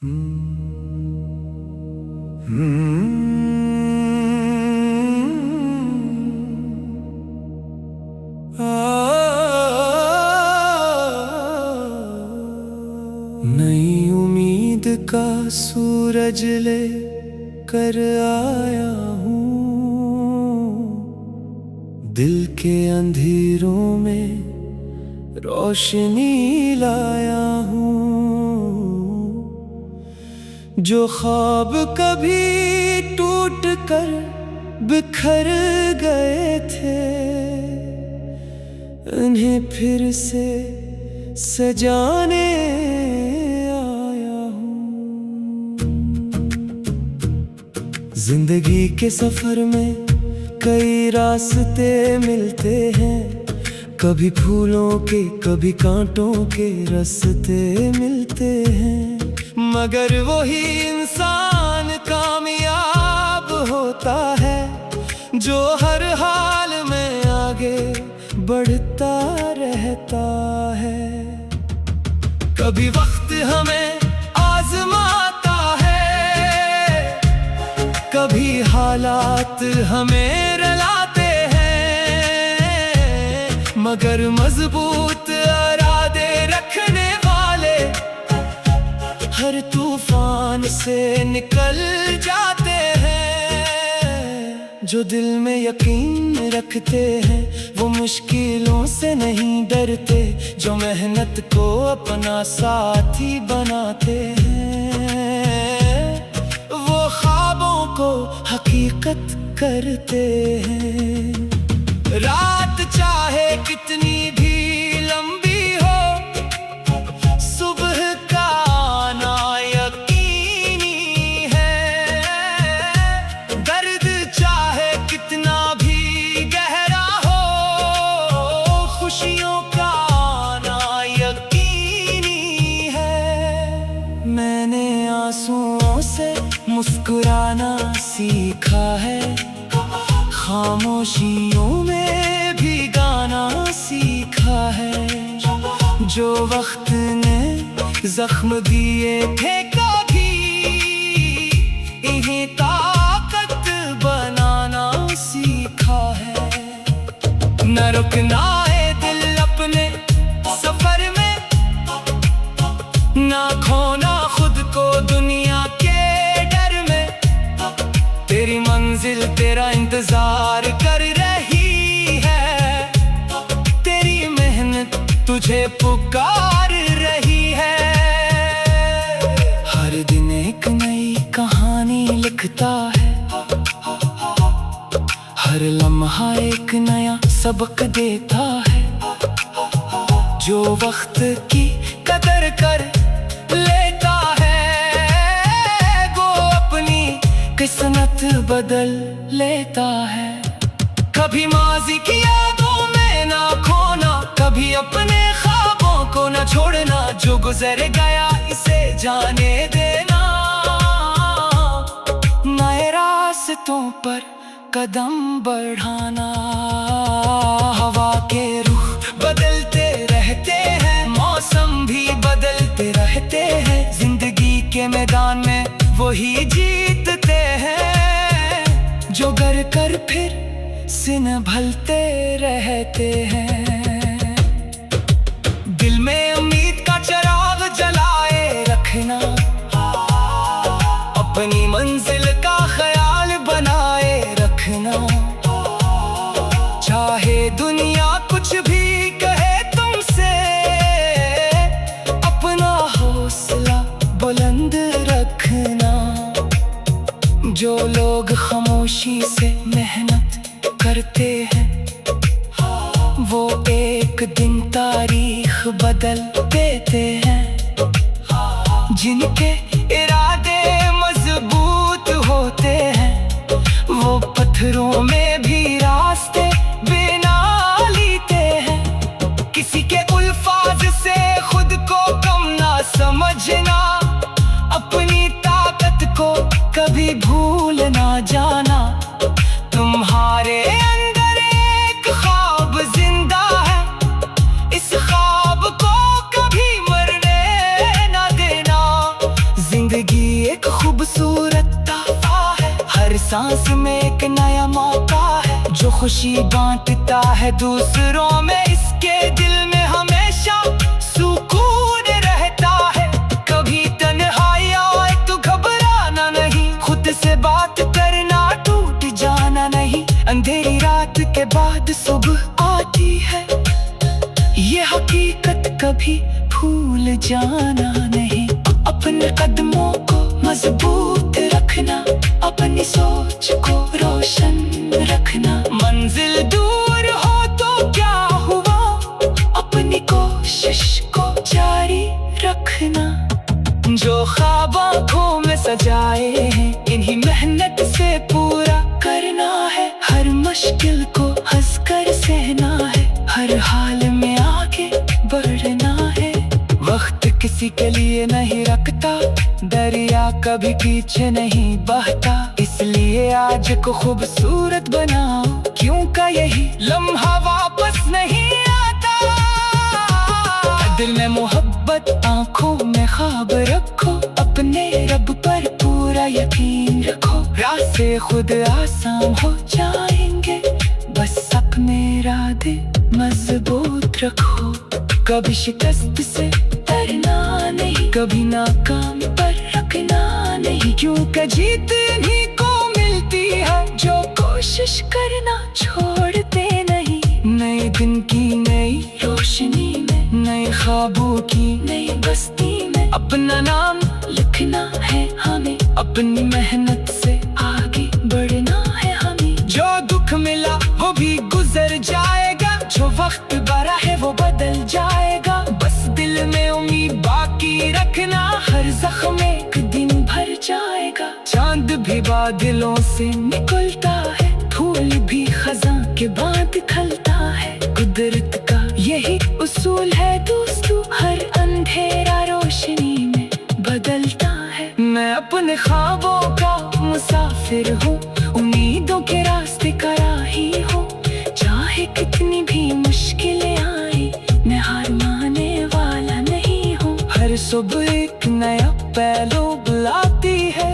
नई उम्मीद का सूरज ले कर आया हूँ, दिल के अंधेरों में रोशनी लाया हूँ। जो ख्वाब कभी टूट कर बिखर गए थे, उन्हें फिर से सजाने आया हूँ। जिंदगी के सफर में कई रास्ते मिलते हैं, कभी फूलों के कभी कांटों के रास्ते मिलते हैं, मगर वही इंसान कामयाब होता है जो हर हाल में आगे बढ़ता रहता है। कभी वक्त हमें आजमाता है, कभी हालात हमें रुलाते हैं, मगर मजबूत इरादे रखने वाले हर तूफान से निकल जाते हैं। जो दिल में यकीन रखते हैं वो मुश्किलों से नहीं डरते, जो मेहनत को अपना साथी बनाते हैं वो ख्वाबों को हकीकत करते हैं। रात चाहे कितनी भी लंबी हो, सुबह का आना यकीनी है। दर्द चाहे कितना भी गहरा हो, खुशियों का आना यकीनी है। मैंने आंसुओं से मुस्कुराना सीखा है, खामोशियों में भी गाना सीखा है। जो वक्त ने जख्म दिए थे कभी, इन्हें ताकत बनाना सीखा है। न रुकना है दिल अपने सफर में, ना खोना खुद को दुनिया के डर में। तेरी मंजिल तेरा इंतजार कर रही है, तेरी मेहनत तुझे पुकार रही है। हर दिन एक नई कहानी लिखता है, हर लम्हा एक नया सबक देता है। जो वक्त की कदर कर लेता है, वो अपनी किस्मत बदल लेता है। कभी माजी की यादों में ना खोना, कभी अपने ख्वाबों को ना छोड़ना। जो गुजर गया इसे जाने देना, नए रास्तों पर कदम बढ़ाना। हवा के रुख बदलते रहते हैं, मौसम भी बदलते रहते हैं। जिंदगी के मैदान में वही जीतते हैं, जो गर कर फिर से संभलते रहते हैं। दिल में उम्मीद का चिराग जलाए रखना, अपनी मंजिल का ख्याल बनाए रखना। चाहे दुनिया कुछ भी कहे तुमसे, अपना हौसला बुलंद रखना। जो लोग खामोशी से मेहनत करते हैं, वो एक दिन तारीख बदल देते हैं। जिनके इरादे मजबूत होते हैं, वो पत्थरों में भी रास्ते बना लेते हैं। किसी के अल्फाज से खुद को कम ना समझना, अपनी ताकत को कभी भूल ना जाना। तुम्हारे अंदर एक ख्वाब जिंदा है, इस ख्वाब को कभी मरने ना देना। एक खूबसूरत तोहफा है, हर सांस में एक नया मौका है। जो खुशी बांटता है दूसरों में, इसके दिल में हमेशा सुकून रहता है। कभी तन्हाई आए तो घबराना नहीं, खुद से बात करना, टूट जाना नहीं। अंधेरी रात के बाद सुबह आती है, ये हकीकत कभी भूल जाना नहीं। अपने कदमों को मजबूत रखना, अपनी सोच को रोशन रखना। मंजिल दूर हो तो क्या हुआ, अपनी कोशिश को जारी रखना। जो ख्वाब आँखों में सजाए हैं, इन्हीं मेहनत से पूरा करना है। हर मुश्किल को हंसकर सहना है, हर हाल में आगे बढ़ना है। वक्त किसी के लिए नहीं रखता, दरिया कभी पीछे नहीं बहता। इसलिए आज को खूबसूरत बनाओ, क्योंकि यही लम्हा वापस नहीं आता। दिल में मोहब्बत, आंखों में ख्वाब रखो, अपने रब पर पूरा यकीन रखो। रास्ते खुद आसान हो जाएंगे, बस अपने इरादे मजबूत रखो। कभी शिकस्त से डरना नहीं, कभी नाकाम पर रखना नहीं। क्योंकि जीत इन्हीं को मिलती है, जो कोशिश करना छोड़ते नहीं। नए दिन की नई रोशनी में, नए ख्वाबों की नई बस्ती में अपना नाम लिखना है हमें। अपनी मेहनत से आगे बढ़ना है हमें। जो दुख मिला वो भी गुजर जाएगा, जो वक्त बड़ा है वो बदल जाएगा। बस दिल में उम्मीद बाकी रखना, हर जख्म एक दिन भर जाएगा। चांद भी बादलों से निकलता है, फूल भी खज़ां के बाद खिलता है। कुदरत का यही उसूल है दोस्तों, हर अंधेरा रोशनी में बदलता है। मैं अपने ख्वाबों का मुसाफिर हूँ, उम्मीदों के रास्ते का राही हूँ। चाहे कितनी भी मुश्किलें आए, मैं हार मानने वाला नहीं हूँ। हर सुबह एक नया पहलू बुलाती है,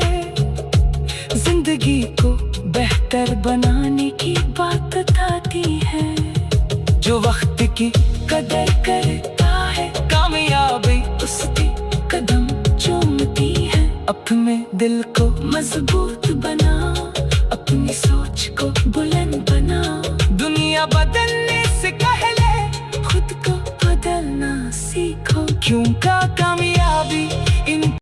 जिंदगी को बेहतर बनाने की बात बताती है। जो वक्त की कदर करता है, कामयाबी उसके कदम चूमती है। अपने दिल को मजबूत बना, अपनी सोच को बुलंद बना। दुनिया बदलने से पहले खुद को बदलना सीखो, क्योंकि कामयाबी इन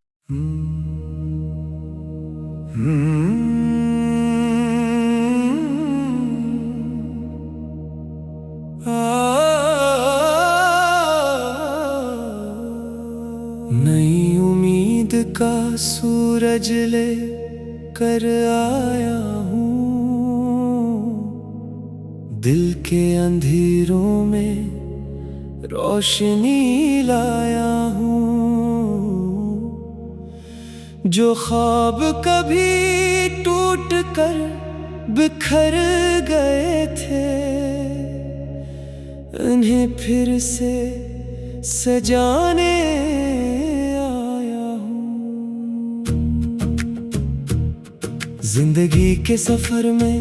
नई उम्मीद का सूरज ले कर आया हूँ, दिल के अंधेरों में रोशनी लाया हूँ। जो ख्वाब कभी टूट कर बिखर गए थे, उन्हें फिर से सजाने आया हूँ। जिंदगी के सफर में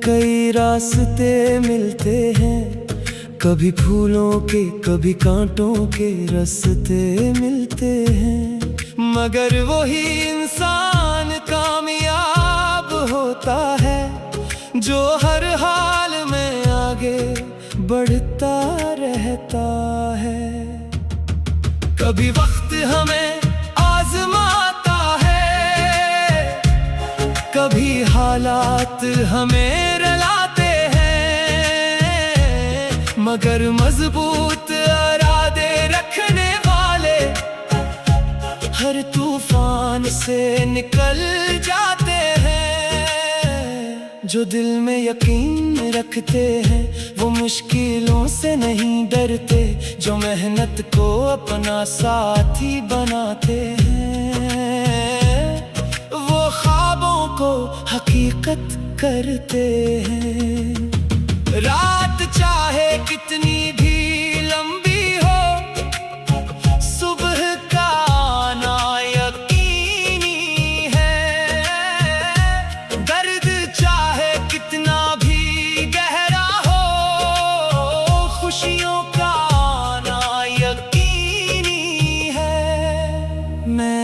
कई रास्ते मिलते हैं, कभी फूलों के कभी कांटों के रास्ते मिलते हैं। मगर वही इंसान कामयाब होता है, जो हर हाल में आगे बढ़ता रहता है। कभी वक्त हमें आजमाता है, कभी हालात हमें रुलाते हैं। मगर मजबूत इरादे रखने वाले हर तूफान से निकल जाते हैं। जो दिल में यकीन रखते हैं, वो मुश्किलों से नहीं डरते। जो मेहनत को अपना साथी बनाते हैं, वो ख्वाबों को हकीकत करते हैं। रात चाहे कितनी भी लंबी हो, सुबह का आना यकीनी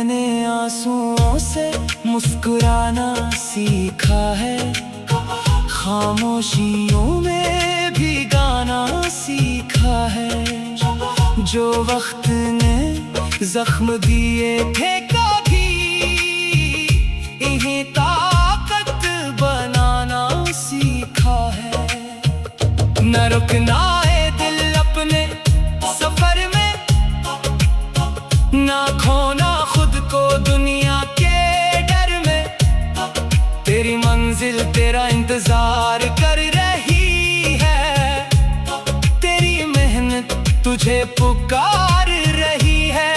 मैंने आंसुओं से मुस्कुराना सीखा है, खामोशियों में भी गाना सीखा है। जो वक्त ने जख्म दिए थे कभी, इन्हें ताकत बनाना सीखा है। न रुकना है दिल अपने सफर में, ना खोना खुद को दुनिया के डर में। तेरी मंजिल तेरा इंतजार कर रही है, तेरी मेहनत तुझे पुकार रही है।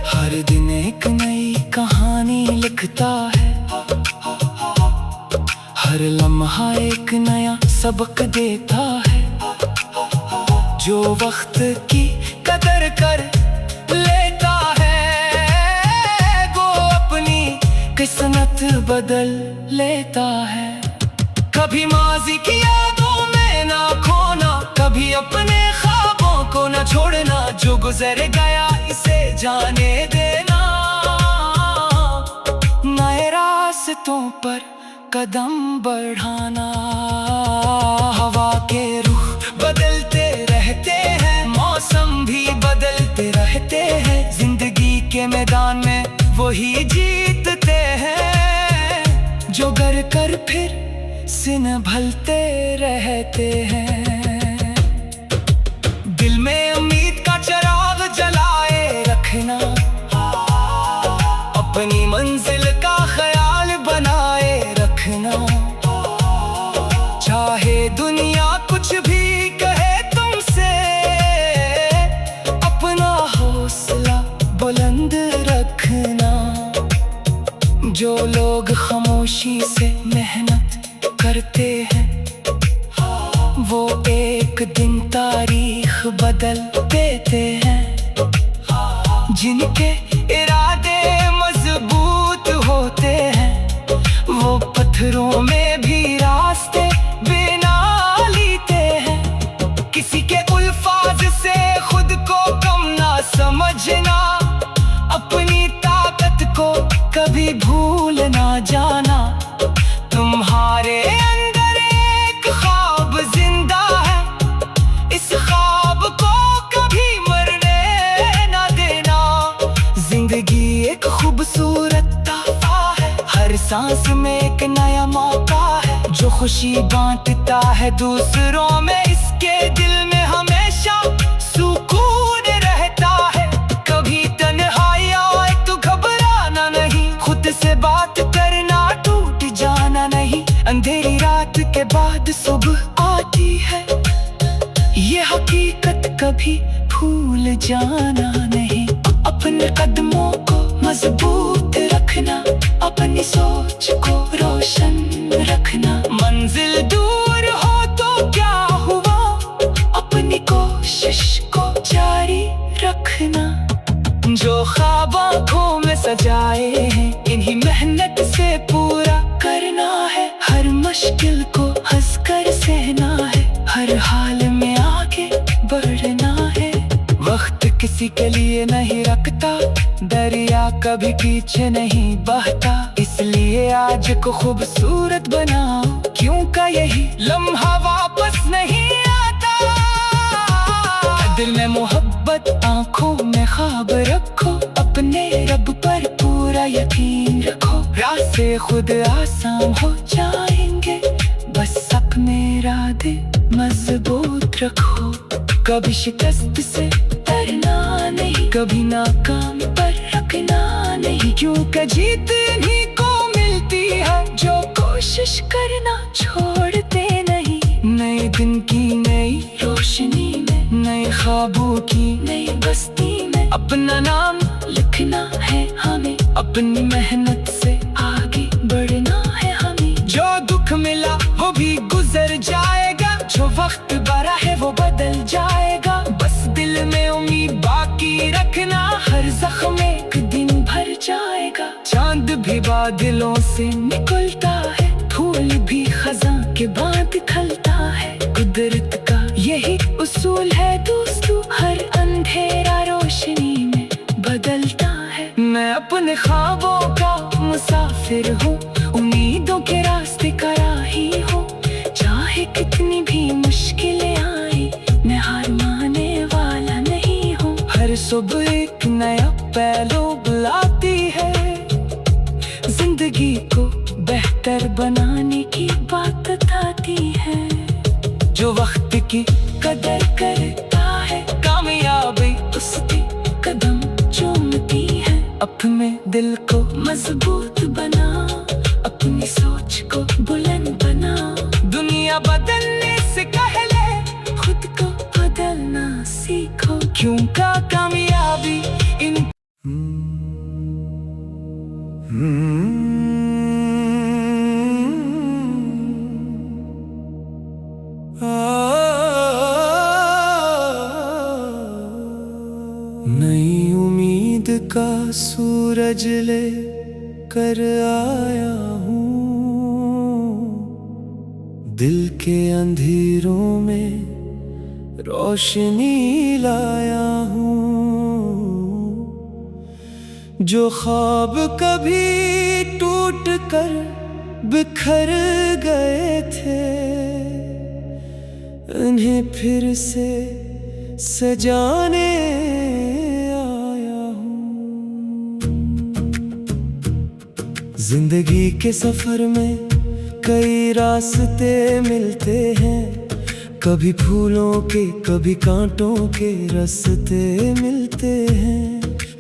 हर दिन एक नई कहानी लिखता है, हर लम्हा एक नया सबक देता है। जो वक्त की कदर कर लेता है, वो अपनी किस्मत बदल लेता है। कभी माजी की यादों में ना खोना, कभी अपने ख्वाबों को ना छोड़ना। जो गुजर गया इसे जाने देना, नए रास्तों पर कदम बढ़ाना। हवा के रुख बदलते रहते हैं, मौसम भी बदलते रहते हैं। जिंदगी के मैदान में वही जीतते हैं, जो गर कर फिर से संभलते रहते हैं। दिल में उम्मीद का चिराग जलाए रखना, अपनी मंजिल का ख्याल बनाए रखना। चाहे दुनिया कुछ भी कहे तुमसे, अपना हौसला बुलंद रखना। जो लोग खामोशी से मेहनत करते हैं, वो एक दिन तारीख बदल देते हैं। जिनके इरादे मजबूत होते हैं, वो पत्थरों में भी रास्ते बना लेते हैं। किसी के अल्फाज से खुद को कम ना समझना, अपनी ताकत को कभी भूल ना जाना। तुम्हारे अंदर एक ख्वाब जिंदा है, इस ख्वाब को कभी मरने ना देना। जिंदगी एक खूबसूरत तोहफा है, हर सांस में एक नया मौका है। जो खुशी बांटता है दूसरों में, इसके दिल में हमेशा सुकून रहता है। कभी तन्हाई आए तो घबराना नहीं, खुद से बात करना, टूट जाना नहीं। अंधेरी रात के बाद सुबह आती है, ये हकीकत कभी भूल जाना नहीं। अपने कदमों को मजबूत रखना, अपनी सोच को रोशन रखना। मंजिल दूर हो तो क्या हुआ, अपनी कोशिश को जारी रखना। जो ख्वाब आँखों में सजाए हैं, इन्हीं मेहनत से पूरा करना है। हर मुश्किल को हंसकर सहना है, हर हाल में आगे बढ़ना है। वक्त किसी के लिए नहीं रखता, दरिया कभी पीछे नहीं बहता। इसलिए आज को खूबसूरत बनाओ, क्योंकि यही लम्हा वापस नहीं आता। दिल में मोहब्बत, आंखों में ख्वाब रखो, अपने रब पर पूरा यकीन रखो। रास्ते खुद आसान हो जाएंगे, बस अपने इरादे मजबूत रखो। कभी शिकस्त से डरना नहीं, कभी नाकाम पर रखना नहीं। क्योंकि जीत इन्हीं को मिलती है, जो कोशिश करना छोड़ते नहीं। नए दिन की नई रोशनी में, नए ख्वाबों की नई बस्ती में, अपना नाम लिखना है हमें। अपनी मेहनत से आगे बढ़ना है हमें। जो दुख मिला वो भी गुजर जाएगा, जो वक्त भरा है वो बदल जाएगा। बस दिल में उम्मीद बाकी रखना, हर जख्म एक दिन भर जाएगा। चांद भी बादलों से निकलता है, फूल भी खज़ां के बाद खिलता है। कुदरत का यही उसूल है दोस्तों, हर अंधेरा रोशनी में बदलता है। है। मैं अपने ख्वाबों का मुसाफिर हूँ, उम्मीदों के रास्ते का राही हूँ। चाहे कितनी भी मुश्किलें आए, मैं हार मानने वाला नहीं हूँ। हर सुबह एक नया पहलू बुलाती है, जिंदगी को बेहतर बनाने की बात बताती है। जो वक्त की कदर करता है, कामयाबी उसके कदम चूमती है। अपने दिल को मजबूत बना, अपनी सोच को बुलंद बना। दुनिया बदलने से पहले खुद को बदलना सीखो, क्योंकि कामयाबी इन नई उम्मीद का सूरज ले कर आया हूँ, दिल के अंधेरों में रोशनी लाया हूँ। जो ख्वाब कभी टूट कर बिखर गए थे, उन्हें फिर से सजाने आया हूँ। जिंदगी के सफर में कई रास्ते मिलते हैं, कभी फूलों के कभी कांटों के रास्ते मिलते हैं।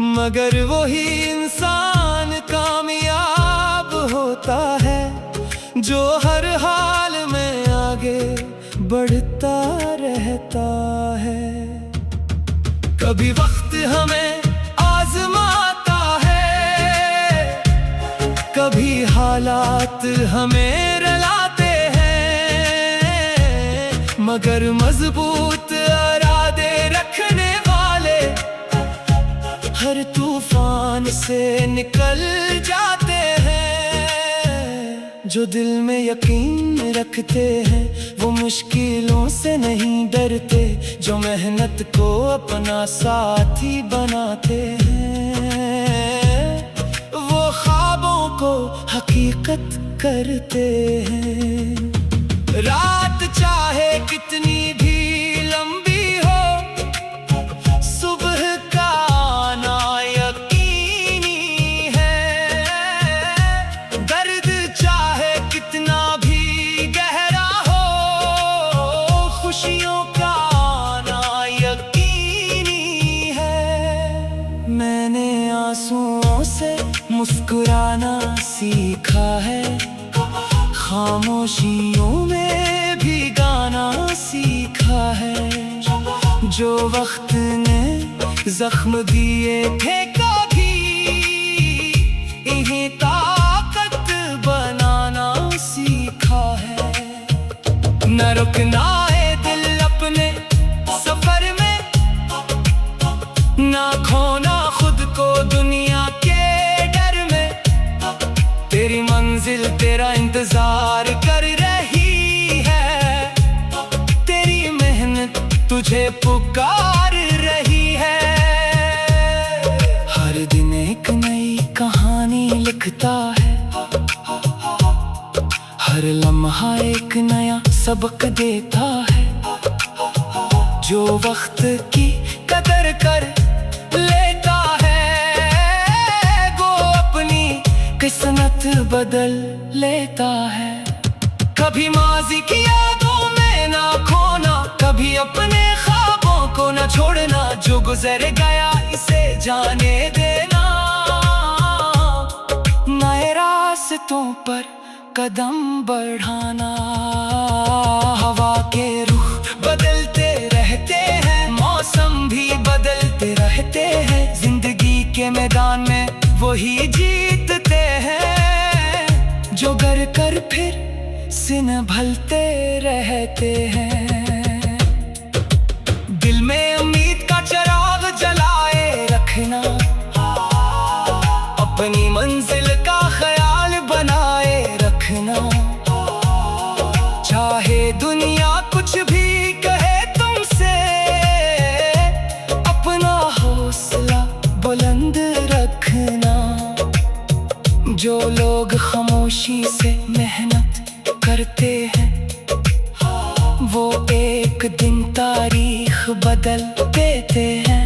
मगर वही इंसान कामयाब होता है, जो हर हाल में आगे बढ़ता रहता है। कभी वक्त हमें आजमाता है, कभी हालात हमें रुलाते हैं। मगर मजबूत इरादे रखने वाले हर तूफान से निकल जाते हैं। जो दिल में यकीन रखते हैं, वो मुश्किलों से नहीं डरते। जो मेहनत को अपना साथी बनाते हैं, वो ख्वाबों को हकीकत करते हैं। रात चाहे कितनी भी लंबी हो, सुबह का आना यकीनी है। दर्द चाहे कितना भी गहरा हो, खुशियों का आना यकीनी है। मैंने आंसुओं से मुस्कुराना सीखा है, खामोशियों में भी गाना सीखा है। जो वक्त ने जख्म दिए थे कभी, इन्हें ताकत बनाना सीखा है। न रुकना है दिल अपने सफर में, ना खोना खुद को दुनिया के डर में। तेरी मंजिल तेरा इंतजार कर रही है, तेरी मेहनत तुझे पुकार रही है। हर दिन एक नई कहानी लिखता है, हर लम्हा एक नया सबक देता है। जो वक्त की कदर कर लेता है, वो अपनी किस्मत बदल लेता है। कभी माजी की यादों में ना खोना, कभी अपने ख्वाबों को ना छोड़ना। जो गुजर गया इसे जाने देना, नए रास्तों पर कदम बढ़ाना। हवा के रुख बदलते रहते हैं, मौसम भी बदलते रहते हैं। जिंदगी के मैदान में वही जीतते हैं, जो गर कर फिर से संभलते रहते हैं। दिल में उम्मीद का चिराग जलाए रखना, अपनी मंजिल का ख्याल बनाए रखना। चाहे दुनिया कुछ भी कहे तुमसे, अपना हौसला बुलंद रखना। जो लोग खामोशी से मेहनत करते हैं वो एक दिन तारीख बदल देते हैं।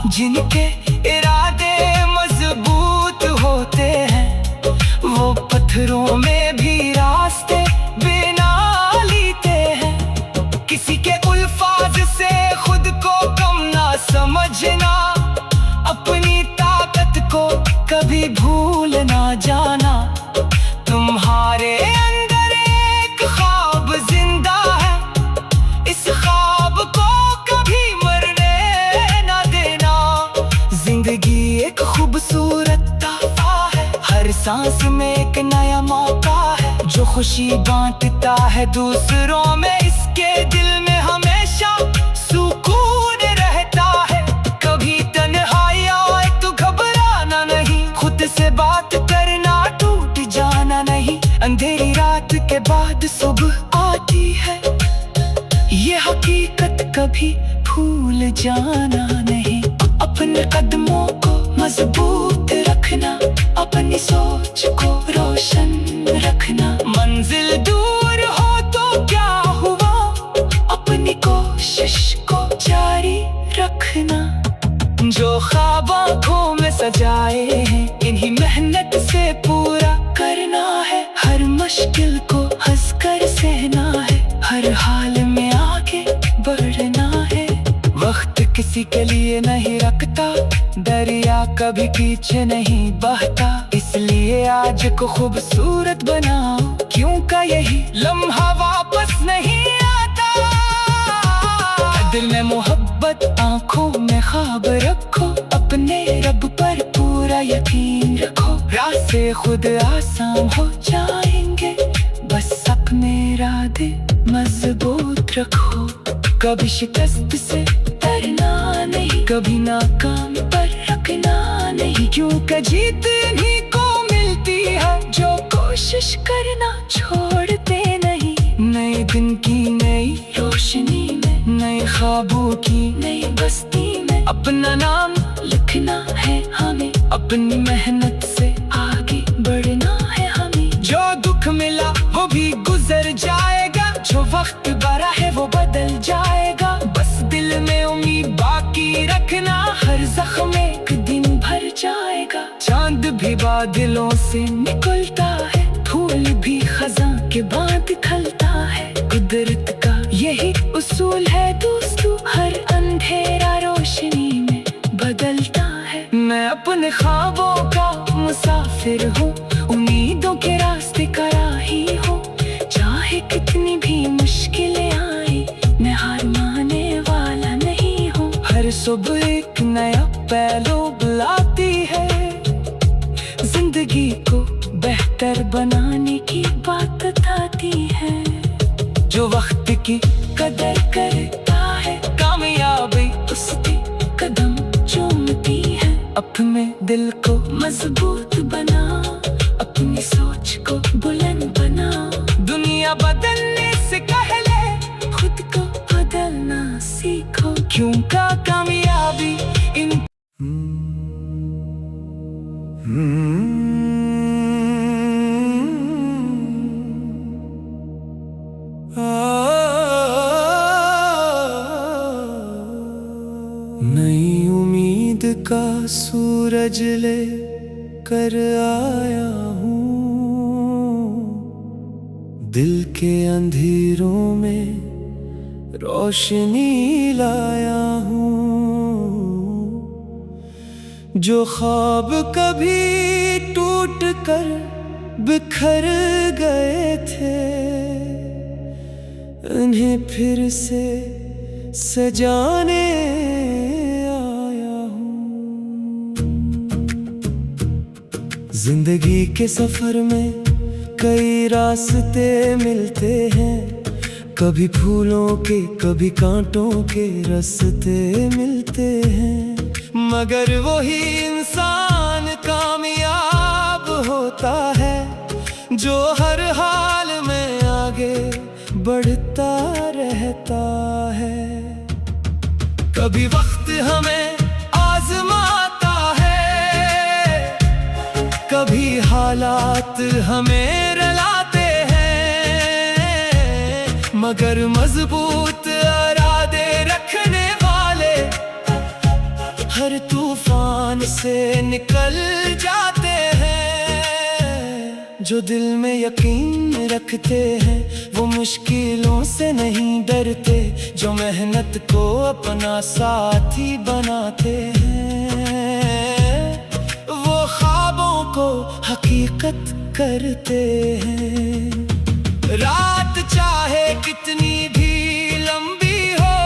जिनके इरादे मजबूत होते हैं वो पत्थरों में भी रास्ते बना लेते हैं। किसी के अल्फाज से खुद को कम ना समझना, अपनी ताकत को कभी भूल ना जाना। तुम्हारे अंदर एक ख्वाब जिंदा है, इस ख्वाब को कभी मरने ना देना। जिंदगी एक खूबसूरत तोहफा है, हर सांस में एक नया मौका है। जो खुशी बांटता है दूसरों में, इसके दिल में हमेशा सुकून रहता है। कभी तन्हाई आए तो घबराना नहीं, खुद से बात करना, टूट जाना नहीं। अंधेरी रात के बाद सुबह आती है, ये हकीकत कभी भूल जाना नहीं। अपने कदमों को मजबूत रखना, अपनी सोच को रोशन रखना। मंजिल दूर हो तो क्या हुआ, अपनी कोशिश को जारी रखना। जो ख्वाब आँखों में सजाए हैं, इन्हीं मेहनत से पूरा करना है। हर मुश्किल को हंसकर सहना है, हर हाल में आगे बढ़ना है। वक्त किसी के लिए नहीं रखता, दरिया कभी पीछे नहीं बहता। इसलिए आज को खूबसूरत बनाओ, क्योंकि यही लम्हा वापस नहीं आता। दिल में मोहब्बत, आंखों में ख्वाब रखो, अपने रब पर पूरा यकीन रखो। रास्ते खुद आसान हो जाएंगे, बस अपने इरादे मजबूत रखो। कभी शिकस्त से डरना नहीं, कभी नाकाम पर रखना नहीं। क्योंकि जीत इन्हीं को मिलती है जो कोशिश करना छोड़ते नहीं। नए दिन की नई रोशनी में, नए ख्वाबों की नई बस्ती में अपना नाम लिखना है हमें। अपनी मेहनत से आगे बढ़ना है हमें। जो दुख मिला वो भी गुजर जाएगा, जो वक्त भरा है वो बदल जाएगा। बस दिल में उम्मीद बाकी रखना, हर जख्म एक दिन भर जाएगा। चांद भी बादलों से निकलता है, फूल भी खज़ां के बाद खिलता है। कुदरत का यही उसूल है दोस्तों, हर अंधेरा रोशनी में बदलता है। मैं अपने ख्वाबों का मुसाफिर हूँ, उम्मीदों के रास्ते का राही हूँ। चाहे कितनी भी मुश्किलें आए, मैं हार मानने वाला नहीं हूँ। हर सुबह एक नया पहलू बुलाती है, जिंदगी को बेहतर बनाने की बात बताती है। जो वक्त की कदर करता है, कामयाबी उसके कदम चूमती है। अपने दिल को मजबूत बना, अपनी सोच को बुलंद बना। दुनिया बदलने से पहले खुद को बदलना सीखो, क्योंकि कामयाबी इन नई उम्मीद का सूरज ले कर आया हूँ। दिल के अंधेरों में रोशनी लाया हूँ। जो ख्वाब कभी टूट कर बिखर गए थे, उन्हें फिर से सजाने आया हूँ। जिंदगी के सफर में कई रास्ते मिलते हैं, कभी फूलों के कभी कांटों के रास्ते मिलते हैं। मगर वही इंसान कामयाब होता है जो हर हाल में आगे बढ़ता रहता है। कभी वक्त हमें आजमाता है, कभी हालात हमें रुलाते हैं, मगर मजबूत इरादे रखने वाले हर तूफान से निकल जाते हैं। जो दिल में यकीन रखते हैं वो मुश्किलों से नहीं डरते, जो मेहनत को अपना साथी बनाते हैं वो ख्वाबों को हकीकत करते हैं। रात चाहे कितनी भी लंबी हो,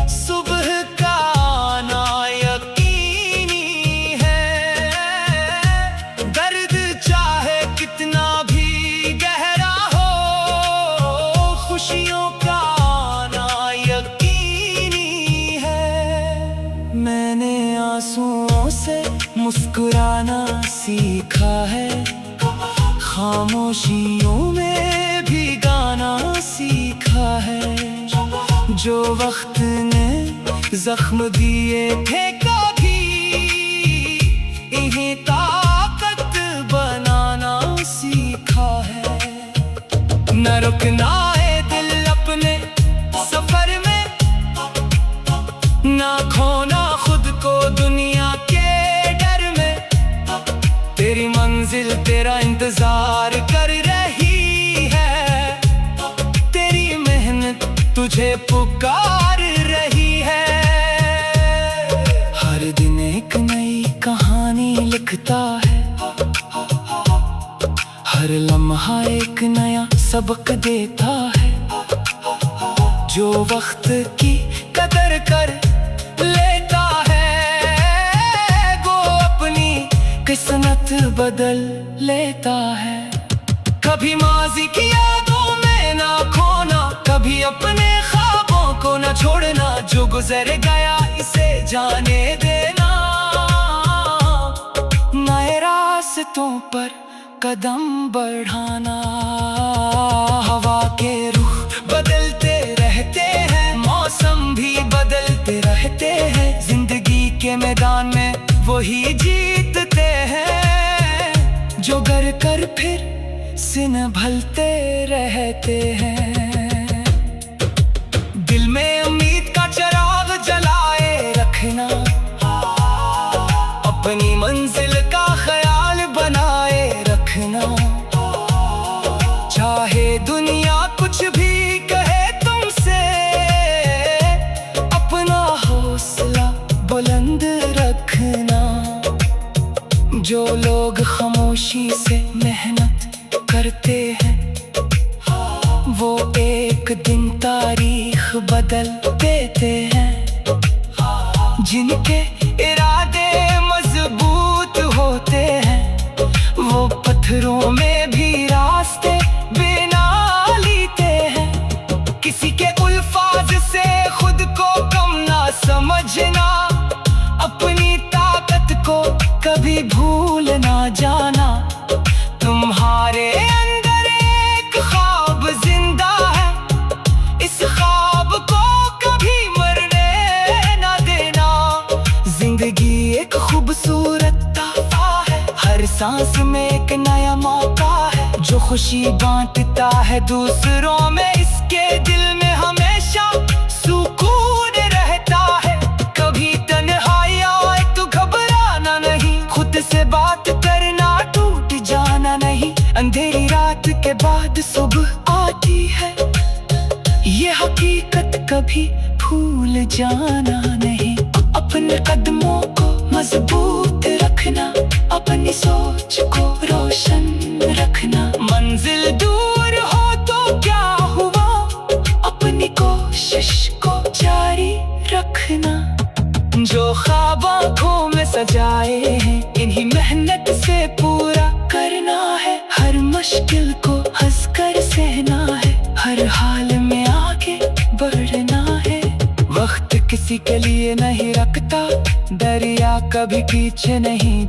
सुबह का आना यकीनी है। दर्द चाहे कितना भी गहरा हो, खुशियों का आना यकीनी है। मैंने आंसुओं से मुस्कुराना सीखा है, खामोशियों में भी गाना सीखा है। जो वक्त ने जख्म दिए थे कभी, इन्हें ताकत बनाना सीखा है। न रुकना है दिल अपने सफर में, ना खोना खुद को दुनिया के डर में। तेरी मंजिल तेरा इंतजार कर रही है, तेरी मेहनत तुझे पुकार रही है। हर दिन एक नई कहानी लिखता है, हर लम्हा एक नया सबक देता है। जो वक्त की कदर कर लेता है वो अपनी किस्मत बदल लेता है। कभी माजी की यादों में ना खोना, कभी अपने ख्वाबों को ना छोड़ना। जो गुजर गया इसे जाने देना, नए रास्तों पर कदम बढ़ाना। हवा के रुख बदलते रहते हैं, मौसम भी बदलते रहते हैं। जिंदगी के मैदान में वही जीतते हैं, जो गर कर फिर से संभलते रहते हैं। दिल में उम्मीद का चिराग जलाए रखना, अपनी मंजिल का ख्याल बनाए रखना। चाहे दुनिया कुछ भी कहे तुमसे, अपना हौसला बुलंद रखना। जो लोग खामोशी से मेहनत करते हैं वो एक दिन तारीख बदल देते हैं। जिनके इरादे मजबूत होते हैं वो पत्थरों में भी रास्ते बना लेते हैं। किसी के अल्फाज से खुद को कम ना समझना, अपनी ताकत को कभी भूल ना जाना। तुम्हारे अंदर एक ख्वाब जिंदा है, इस ख्वाब को कभी मरने ना देना। जिंदगी एक खूबसूरत तोहफा है, हर सांस में एक नया मौका है। जो खुशी बांटता है दूसरों में, इसके दिल में हमेशा सुकून रहता है। कभी तन्हाई आए तो घबराना नहीं, खुद से बात करना, टूट जाना नहीं। अंधेरी रात के बाद सुबह आती है, ये हकीकत कभी भूल जाना नहीं। अपने कदमों को मजबूत रखना, अपनी सोच को रोशन रखना। मंजिल दूर हो तो क्या हुआ, अपनी कोशिश को जारी रखना। जो ख्वाब आँखों में सजाए हैं इन्हीं मेहनत से पूरा करना है। हर मुश्किल को हंसकर सहना है, हर हाल में आगे बढ़ना है। वक्त किसी के लिए नहीं रखता, दरिया कभी पीछे नहीं